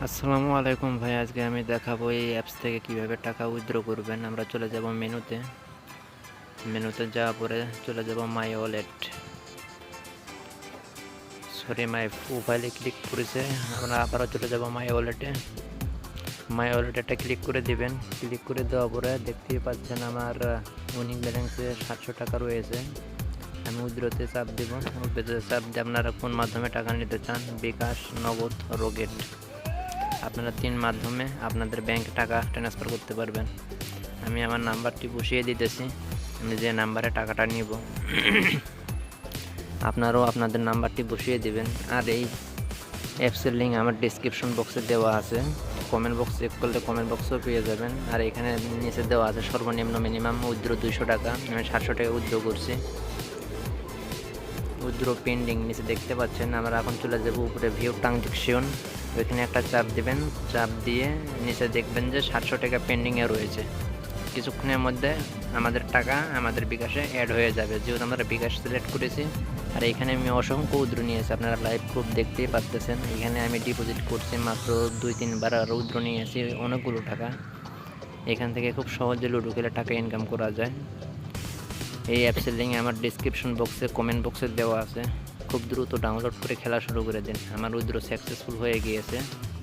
আসসালামু আলাইকুম ভাই, আজকে আমি দেখাবো এই অ্যাপস থেকে কিভাবে টাকা উইথড্র করবেন। আমরা চলে যাব মেনুতে। মেনুতে যাওয়ার পরে চলে যাব মাই ওয়ালেট, মাই প্রোফাইলে ক্লিক করেছে। আমরা আবারও চলে যাব মাই ওয়ালেটে। মাই ওয়ালেটটা ক্লিক করে দিবেন। ক্লিক করে দেওয়ার পরে দেখতেই পাচ্ছেন আমার উইনিং ব্যালেন্সে 700 টাকা রয়েছে। আমি উইথড্রতে চাপ দেব। উইথড্রতে চাপ দিয়ে আপনারা কোন মাধ্যমে টাকা নিতে চান, বিকাশ, নগদ, রকেট, আপনারা 3 মাধ্যমে আপনাদের ব্যাংকে টাকা ট্রান্সফার করতে পারবেন। আমি আমার নাম্বারটি বসিয়ে দিতেছি, আমি যে নাম্বারে টাকাটা নিব আপনারাও আপনাদের নাম্বারটি বসিয়ে দিবেন। আর এই অ্যাপসের লিঙ্ক আমার ডিসক্রিপশন বক্সে দেওয়া আছে, কমেন্ট বক্স চেক করলে কমেন্ট বক্সও পেয়ে যাবেন। আর এখানে নিচে দেওয়া আছে সর্বনিম্ন মিনিমাম উইথড্র 200 টাকা। আমি 700 টাকা উইথড্র করছি। উইথড্র পেন্ডিং নিচে দেখতে পাচ্ছেন। আমরা এখন চলে যাব উপরে ভিউ ট্রানজ্যাকশন, ওইখানে একটা চাপ দিবেন। চাপ দিয়ে নিচে দেখবেন যে 700 টাকা পেন্ডিংয়ে রয়েছে। কিছুক্ষণের মধ্যে আমাদের টাকা আমাদের বিকাশে অ্যাড হয়ে যাবে, যেহেতু আমরা বিকাশ সিলেক্ট করেছি। আর এখানে আমি অসংখ্য উইথড্র নিয়েছি, আপনারা লাইভ প্রুফ দেখতেই পাচ্ছেন। এখানে আমি ডিপোজিট করছি মাত্র 2-3 বার, আর উইথড্র নিয়েছি অনেকগুলো টাকা। এখান থেকে খুব সহজে লুডো খেলে টাকা ইনকাম করা যায়। এই অ্যাপসের লিঙ্ক আমার ডিসক্রিপশন বক্সে কমেন্ট বক্সে দেওয়া আছে। খুব দ্রুত ডাউনলোড করে খেলা শুরু করে দিন। আমার উইথড্র সাকসেসফুল হয়ে গিয়েছে।